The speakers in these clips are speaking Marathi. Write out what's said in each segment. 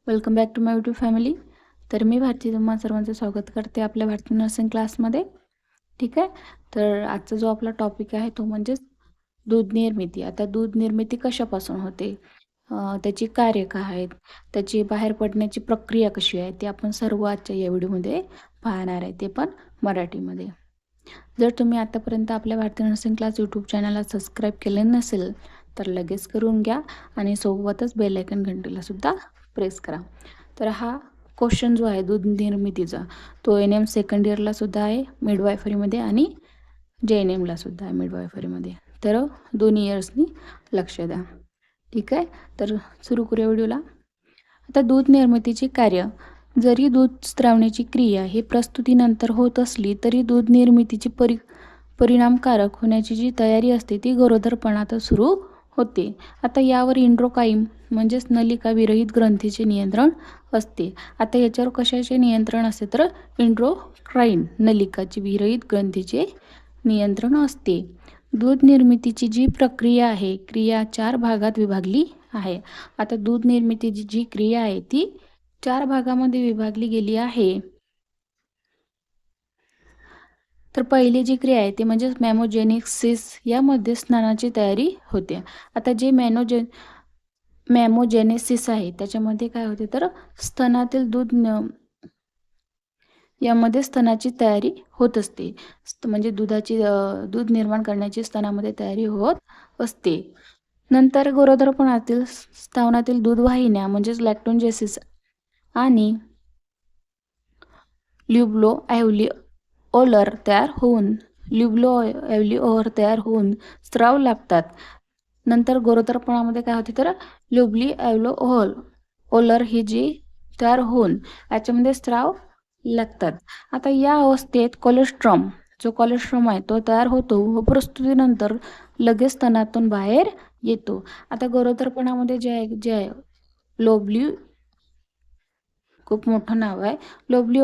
Welcome back to my YouTube family. तर मी भारती तुम्हा सर्वांचं स्वागत करते आपल्या भारती नर्सिंग क्लासमध्ये. ठीक आहे. तर आजचा जो आपला टॉपिक आहे तो म्हणजेच दूध निर्मिती. आता दूध निर्मिती कशापासून होते, त्याची कार्य काय आहेत, त्याची बाहेर पडण्याची प्रक्रिया कशी आहे, ते आपण सर्व आजच्या या व्हिडिओमध्ये पाहणार आहे, ते पण मराठीमध्ये. जर तुम्ही आतापर्यंत आपल्या भारती नर्सिंग क्लास यूट्यूब चॅनलला सबस्क्राईब केले नसेल तर लगेच करून घ्या आणि सोबतच बेल आयकन घंटीलासुद्धा प्रेस करा. तर हा क्वेश्चन जो आहे दूध निर्मितीचा तो NM सेकंड इयरलासुद्धा आहे मिडवायफरीमध्ये आणि JNMलासुद्धा आहे मिडवायफरीमध्ये. तर दोन्ही इयर्सनी लक्ष द्या. ठीक आहे. तर सुरू करूया व्हिडिओला. आता दूध निर्मितीचे कार्य. जरी दूध स्त्रावण्याची क्रिया ही प्रस्तुतीनंतर होत असली तरी दूध निर्मितीची परिणामकारक होण्याची जी तयारी असते ती गरोदरपणात सुरू होते. आता यावर इंड्रोकाईम म्हणजेच नलिका विरहित ग्रंथीचे नियंत्रण असते. आता याच्यावर कशाचे नियंत्रण असते तर इंड्रोक्राईन नलिकाची विरहित ग्रंथीचे नियंत्रण असते. दूध निर्मितीची जी प्रक्रिया आहे क्रिया 4 भागात विभागली आहे. आता दूध निर्मितीची जी क्रिया आहे ती 4 भागामध्ये विभागली गेली आहे. तर पहिली जी क्रिया आहे ती म्हणजे मॅमोजेनेसिस. यामध्ये स्नानाची तयारी होते. आता जे मॅमोजेनेसिस आहे त्याच्यामध्ये काय होते तर स्तनातील दूध यामध्ये स्तनाची तयारी होत असते. म्हणजे दूध निर्माण करण्याची स्तनामध्ये तयारी होत असते. नंतर गरोदरपणातील स्तनातील दूध वाहिन्या म्हणजेच लॅक्टोजेनेसिस आणि ल्युब्लो ॲव्हिओलर तयार होऊन स्त्राव लागतात. नंतर गरोदरपणामध्ये काय होते तर ल्युब्ली ॲव्हिओलर ही जी तयार होऊन याच्यामध्ये स्त्राव लागतात. आता या अवस्थेत जो कोलेस्ट्रॉम आहे तो तयार होतो व प्रस्तुतीनंतर लगेच स्तनातून बाहेर येतो. आता गरोदरपणामध्ये जे आहे लोबली, खूप मोठं नाव आहे, लोबली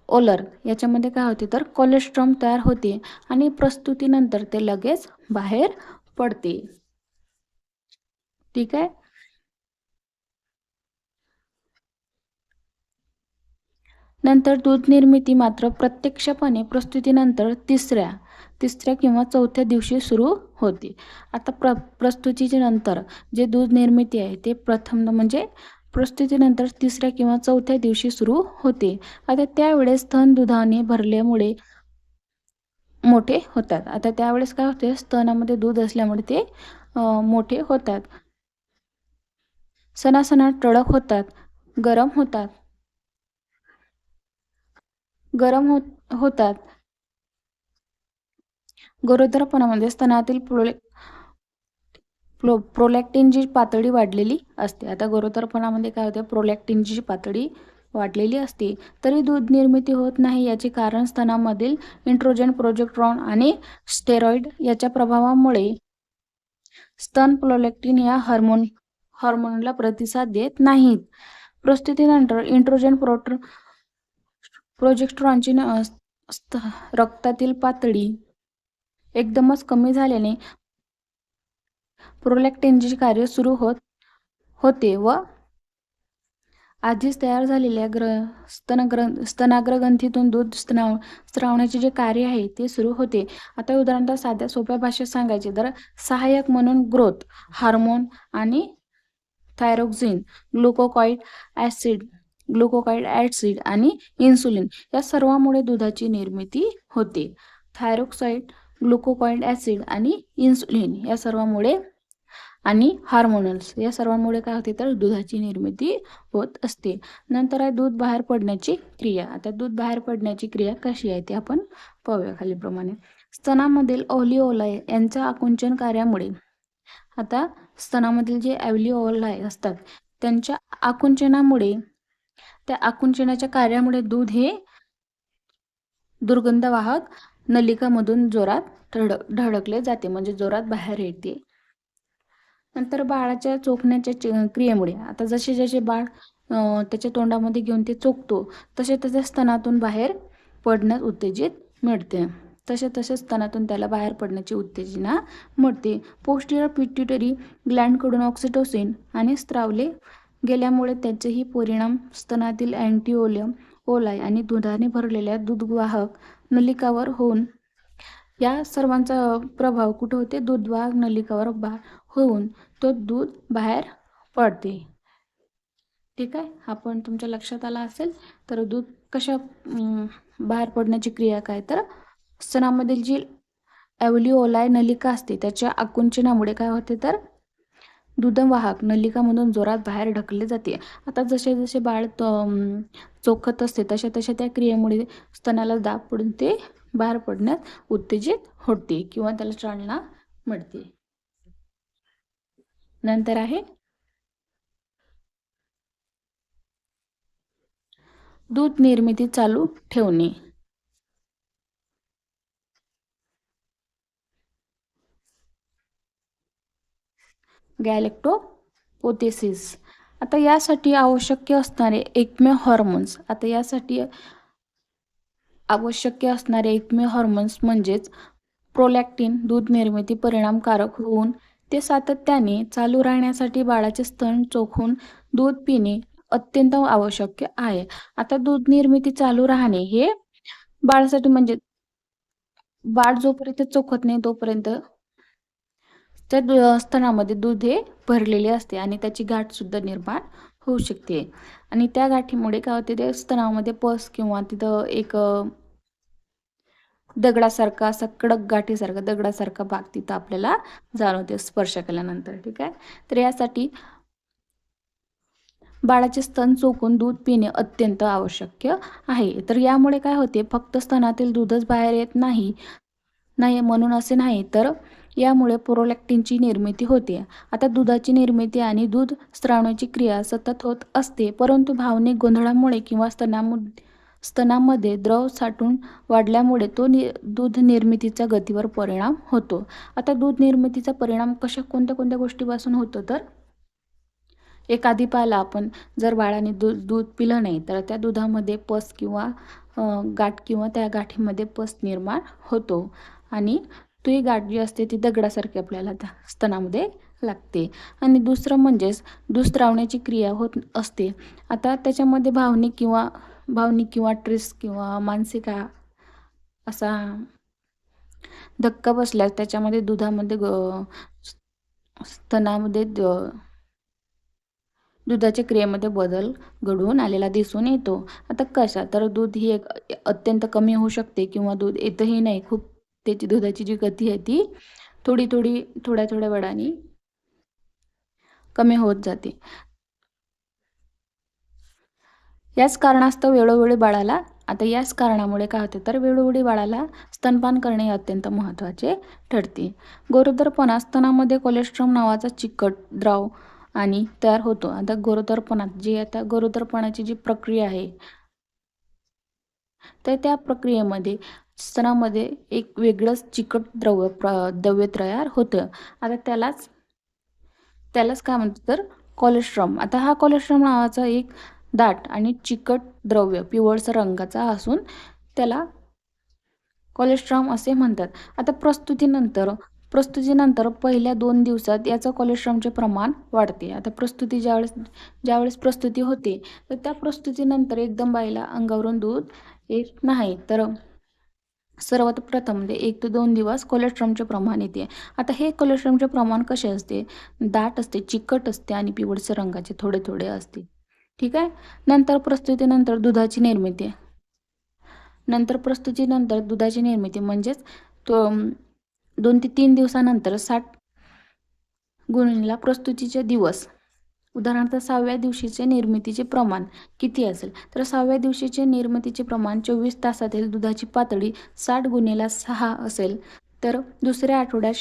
ओलर, याच्यामध्ये काय होते तर कोलेस्ट्रॉम तयार होते आणि प्रस्तुतीनंतर ते लगेच बाहेर पडते. ठीक आहे. नंतर दूध निर्मिती मात्र प्रत्यक्षपणे प्रस्तुतीनंतर तिसऱ्या किंवा चौथ्या दिवशी सुरू होते. आता प्रस्तुतीच्या नंतर जे दूध निर्मिती आहे ते प्रथम म्हणजे प्रस्तुतीनंतर तिसऱ्या किंवा चौथ्या दिवशी सुरू होते. आता त्यावेळेस स्तन दुधाने भरल्यामुळे मोठे होतात. आता त्यावेळेस काय होते स्तनामध्ये दूध असल्यामुळे ते मोठे होतात. सणासणाट टळक होतात, गरम होतात. गरोदरपणामध्ये स्तनातील प्रोलॅक्टिनची पातळी वाढलेली असते. आता गरोदरपणामध्ये काय होते प्रोलॅक्टिनची पातळी वाढलेली असते. तरी दूध निर्मिती होत नाही याचे कारण स्तनामधील इन्ट्रोजन, प्रोजेस्टेरॉन आणि स्टेरॉइड याच्या प्रभावामुळे स्तन प्रोलॅक्टिन या हार्मोनला प्रतिसाद देत नाहीत. प्रस्तुतीनंतर इन्ट्रोजन, प्रोजेस्टेरॉनची रक्तातील पातळी एकदमच कमी झाल्याने प्रोलॅक्टिनचे कार्य सुरू होते व आधीच तयार झालेल्या स्तनाग्रंथीतून दूध स्त्रावण्याचे जे कार्य आहे ते सुरू होते. आता उदाहरणार्थ साध्या सोप्या भाषेत सांगायचे तर सहाय्यक म्हणून ग्रोथ हार्मोन आणि थायरोक्सिन, ग्लुकोकाइड ॲसिड आणि इन्सुलिन या सर्वांमुळे दुधाची निर्मिती होते. थायरोक्साइड, ग्लुकोकाइड ॲसिड आणि इन्सुलिन या सर्वांमुळे आणि हार्मोनल्स या सर्वांमुळे काय होते तर दुधाची निर्मिती होत असते. नंतर आहे दूध बाहेर पडण्याची क्रिया. आता दूध बाहेर पडण्याची क्रिया कशी आहे ते आपण पाहूया खालीप्रमाणे. स्तनामधील ऑलिओलाई यांच्या आकुंचन कार्यामुळे, आता स्तनामधील जे ॲव्हिओलाई असतात त्यांच्या आकुंचनामुळे, त्या आकुंचनाच्या कार्यामुळे दूध हे दुर्गंधवाहक नलिकामधून जोरात ढळकले जाते म्हणजे जोरात बाहेर येते. नंतर बाळाच्या चोखण्याच्या क्रियेमुळे, आता जसे बाळ त्याच्या तोंडामध्ये घेऊन ते चोखतो तसे स्तनातून बाहेर पडण्यास उत्तेजित मिळते. तसे स्तनातून त्याला बाहेर पडण्याची उत्तेजना मिळते. पोस्टीरियर पिट्युटरी ग्लँडकडून ऑक्सिटोसिन आणि स्त्रावले गेल्यामुळे त्याचेही परिणाम स्तनातील ओलाय आणि दुधाने भरलेल्या दूधवाहक नलिकावर होऊन या सर्वांचा प्रभाव कुठे होते? दूधवाहक नलिकावर होऊन तो दूध बाहेर पडते. ठीक आहे, आपण तुमच्या लक्षात आला असेल. तर दूध कशा बाहेर पडण्याची क्रिया काय? तर स्तनामधील जी ॲल्व्हिओलाय नलिका असते त्याच्या आकुंचनामुळे काय होते? तर दूधवाहक नलिकामधून जोरात बाहेर ढकलले जाते. आता जसे जसे बाळ चोखत असते तशा तशा त्या क्रियेमुळे स्तनाला दाब पडून ते बाहेर पडण्यास उत्तेजित होते किंवा त्याला चालना मिळते. नंतर आहे दूध निर्मिती चालू ठेवणे. गॅलेक्टोपोथेसिस. आता यासाठी आवश्यक असणारे एकमेव हॉर्मोन्स म्हणजेच प्रोलॅक्टिन दूध निर्मिती परिणामकारक होऊन ते सातत्याने चालू राहण्यासाठी बाळाचे स्तन चोखून दूध पिणे अत्यंत आवश्यक आहे. आता दूध निर्मिती चालू राहणे हे बाळासाठी म्हणजे बाळ जोपर्यंत चोखत नाही तोपर्यंत त्या स्तनामध्ये दूध हे भरलेले असते आणि त्याची गाठसुद्धा निर्माण होऊ शकते. आणि त्या गाठीमुळे काय होते? ते स्तनामध्ये पस किंवा तिथं एक दगडासारखा असा कडक गाठीसारखा दगडासारखा भाग तिथं आपल्याला जाणवते स्पर्श केल्यानंतर. ठीक आहे, तर यासाठी बाळाचे स्तन चोखून दूध पिणे अत्यंत आवश्यक आहे. तर यामुळे काय होते? फक्त स्तनातील दूधच बाहेर येत नाही म्हणून असे नाही, तर यामुळे प्रोलॅक्टिनची निर्मिती होते. आता दुधाची निर्मिती आणि दूध स्त्रावण्याची क्रिया सतत होत असते, परंतु भावनिक गोंधळामुळे किंवा स्तनामध्ये द्रव साठून वाढल्यामुळे दूध निर्मितीच्या गतीवर परिणाम होतो. आता दूध निर्मितीचा परिणाम कोणत्या कोणत्या गोष्टीपासून होतो? तर एक आधी पाहिलं आपण, जर बाळाने दूध पिलं नाही तर त्या दुधामध्ये पस किंवा गाठ किंवा त्या गाठीमध्ये पस निर्माण होतो आणि ती गाठ जी असते ती दगडासारखी आपल्याला त्या स्तनामध्ये लागते. आणि दुसरं म्हणजेच दूध स्त्रावण्याची क्रिया होत असते. आता त्याच्यामध्ये भावनिक किंवा ट्रेस किंवा मानसिक असा धक्का बसल्यास त्याच्यामध्ये दुधामध्ये स्तनामध्ये दुधाच्या क्रियेमध्ये बदल घडून आलेला दिसून येतो. आता कशा? तर दूध ही एक अत्यंत कमी होऊ शकते किंवा दूध येतही नाही. खूप त्याची दुधाची जी गती आहे ती थोड्या थोड्या वेळाने कमी होत जाते. याच कारणामुळे काय होते? तर वेळोवेळी बाळाला स्तनपान करणे अत्यंत महत्त्वाचे ठरते. गरोदरपणात स्तनामध्ये कोलेस्ट्रॉल नावाचा चिकट द्रव आणि तयार होतो. आता गरोदरपणाची जी प्रक्रिया आहे तर त्या प्रक्रियेमध्ये स्तनामध्ये एक वेगळंच चिकट द्रव्य तयार होतं. आता त्यालाच काय म्हणतात? तर कोलेस्ट्रॉल. आता हा कोलेस्ट्रॉल नावाचा एक दाट आणि चिकट द्रव्य पिवळसर रंगाचा असून त्याला कोलेस्ट्रॉल असे म्हणतात. आता प्रस्तुतीनंतर पहिल्या 2 दिवसात याचं कोलेस्ट्रॉलचे प्रमाण वाढते. आता ज्यावेळेस प्रस्तुती होते तर त्या प्रस्तुतीनंतर एकदम बाईला अंगावरून दूध येत नाही, तर सर्वात प्रथम 1 ते 2 दिवस कोलेस्ट्रॉलचे प्रमाण येते. आता हे कोलेस्ट्रॉलचे प्रमाण कसे असते? दाट असते, चिकट असते आणि पिवळसर रंगाचे थोडे थोडे असते. ठीक आहे. नंतर प्रस्तुतीनंतर दुधाची निर्मिती म्हणजेच 2 ते 3 दिवसानंतर 60 गुणिले प्रस्तुतीचे दिवस. उदाहरणार्थ 6व्या दिवशीचे निर्मितीचे प्रमाण किती असेल? तर 6व्या दिवशीचे निर्मितीचे प्रमाण 24 तासातील दुधाची पातळी 60 गुणिले 6 असेल. तर दुसऱ्या आठवड्यात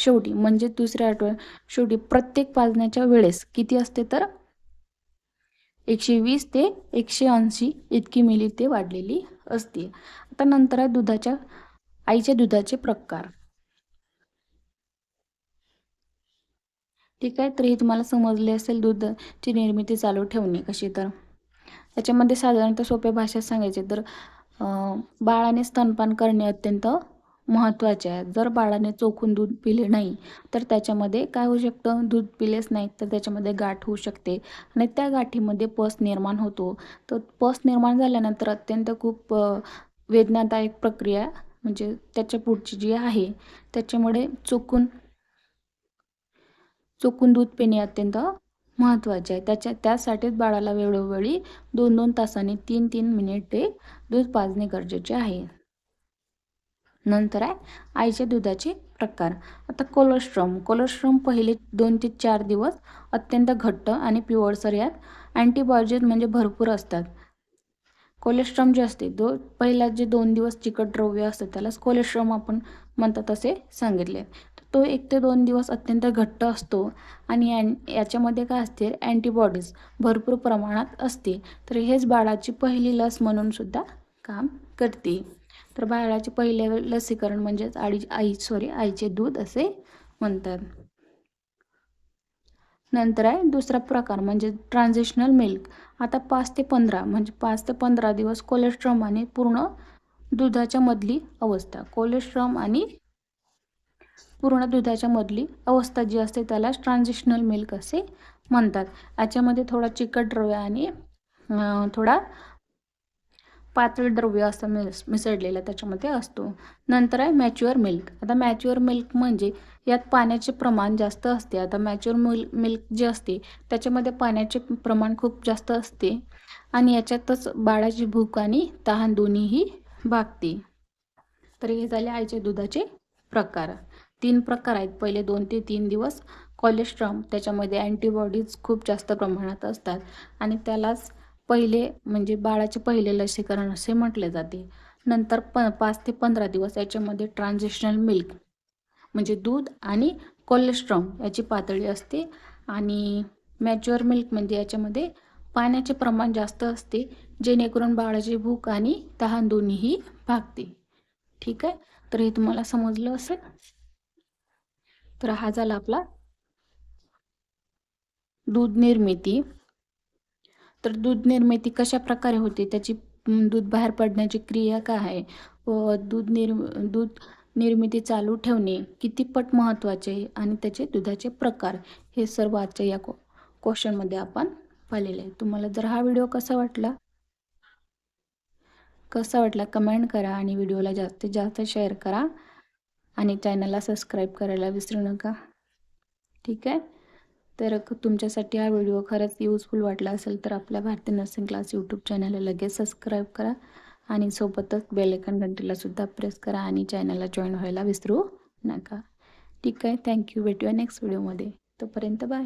शेवटी प्रत्येक पाजण्याच्या वेळेस किती असते? तर 120 ते 180 इतकी मिली ते वाढलेली असते. आता नंतर आहे आईच्या दुधाचे प्रकार. ठीक आहे, तर हे तुम्हाला समजले असेल दुधाची निर्मिती चालू ठेवणे कशी. तर याच्यामध्ये साधारणतः सोप्या भाषेत सांगायचे तर बाळाने स्तनपान करणे अत्यंत महत्त्वाचे आहे. जर बाळाने चोखून दूध पिले नाही तर त्याच्यामध्ये काय होऊ शकतं, दूध पिलेच नाही तर त्याच्यामध्ये गाठ होऊ शकते आणि त्या गाठीमध्ये पस निर्माण होतो. तर पस निर्माण झाल्यानंतर अत्यंत खूप वेदनादायक प्रक्रिया म्हणजे त्याच्या पुढची जी आहे त्याच्यामुळे चोखून चोखून दूध पिणे अत्यंत महत्त्वाचे आहे. त्यासाठीच बाळाला वेळोवेळी 2-2 तासांनी 3-3 मिनिटे दूध पाजणे गरजेचे आहे. नंतर आहे आईच्या दुधाचे प्रकार. आता कोलोस्ट्रम पहिले 2 ते 4 दिवस अत्यंत घट्ट आणि पिवळसर यात अँटीबायोटिक म्हणजे भरपूर असतात. कोलेस्ट्रॉम जे असते पहिला जे 2 दिवस चिकट द्रव्य असतं त्यालाच कोलेस्ट्रॉम आपण म्हणतात असे सांगितले. तो 1 ते 2 दिवस अत्यंत घट्ट असतो आणि याच्यामध्ये काय असते अँटीबॉडीज भरपूर प्रमाणात असते. तर हेच बाळाची पहिली लस म्हणून सुद्धा काम करते. तर बाळाचे पहिले लसीकरण म्हणजेच आईचे दूध असे म्हणतात. नंतर आहे दुसरा प्रकार म्हणजे ट्रान्झिशनल मिल्क. आता 5 ते 15 दिवस कोलेस्ट्रॉम आणि पूर्ण दुधाच्या मधली अवस्था. कोलेस्ट्रॉम आणि पूर्ण दुधाच्या मधली अवस्था जी असते त्याला ट्रान्झिशनल मिल्क असे म्हणतात. याच्यामध्ये थोडा चिकट द्रव्य आणि थोडा पातळ द्रव्य असं मिसळलेला त्याच्यामध्ये असतो. नंतर आहे मॅच्युअर मिल्क. आता मॅच्युअर मिल्क म्हणजे यात पाण्याचे प्रमाण जास्त असते. आता मॅच्युअर मिल्क जे असते त्याच्यामध्ये पाण्याचे प्रमाण खूप जास्त असते आणि याच्यातच बाळाची भूक आणि तहान दोन्हीही भागते. तर हे झाले आईच्या दुधाचे प्रकार. 3 प्रकार आहेत. पहिले 2 ते 3 दिवस कोलेस्ट्रॉम, त्याच्यामध्ये अँटीबॉडीज खूप जास्त प्रमाणात असतात आणि त्यालाच पहिले म्हणजे बाळाचे पहिले लसीकरण असे म्हटले जाते. नंतर 5 ते 15 दिवस याच्यामध्ये ट्रान्झिशनल मिल्क म्हणजे दूध आणि कोलेस्ट्रॉम याची पातळी असते आणि मॅच्युअर मिल्क म्हणजे याच्यामध्ये पाण्याचे प्रमाण जास्त असते जेणेकरून बाळाची भूक आणि तहान दोन्हीही भागते. ठीक आहे, तर हे तुम्हाला समजलं असेल. तर हा झाला आपला दूध निर्मिती. तर दूध निर्मिती कशा प्रकारे होते, त्याची दूध बाहेर पडण्याची क्रिया काय आहे व दूध निर्मिती चालू ठेवणे किती पट महत्त्वाचे आहे आणि त्याचे दुधाचे प्रकार हे सर्व आजच्या या क्वेश्चनमध्ये आपण पाहिलेले आहे. तुम्हाला जर हा व्हिडिओ कसा वाटला कमेंट करा आणि व्हिडिओला जास्तीत जास्त शेअर करा आणि चॅनलला सबस्क्राईब करायला विसरू नका. ठीक आहे, तर तुमच्यासाठी हा व्हिडिओ खरंच यूजफुल वाटला असेल तर आपल्या भारतीय नर्सिंग क्लास यूट्यूब चॅनलला लगेच सबस्क्राईब करा आणि सोबतच बेल आयकॉन घंटीलासुद्धा प्रेस करा आणि चॅनलला जॉईन व्हायला विसरू नका. ठीक आहे, थँक्यू. भेटूया नेक्स्ट व्हिडिओमध्ये. तोपर्यंत बाय.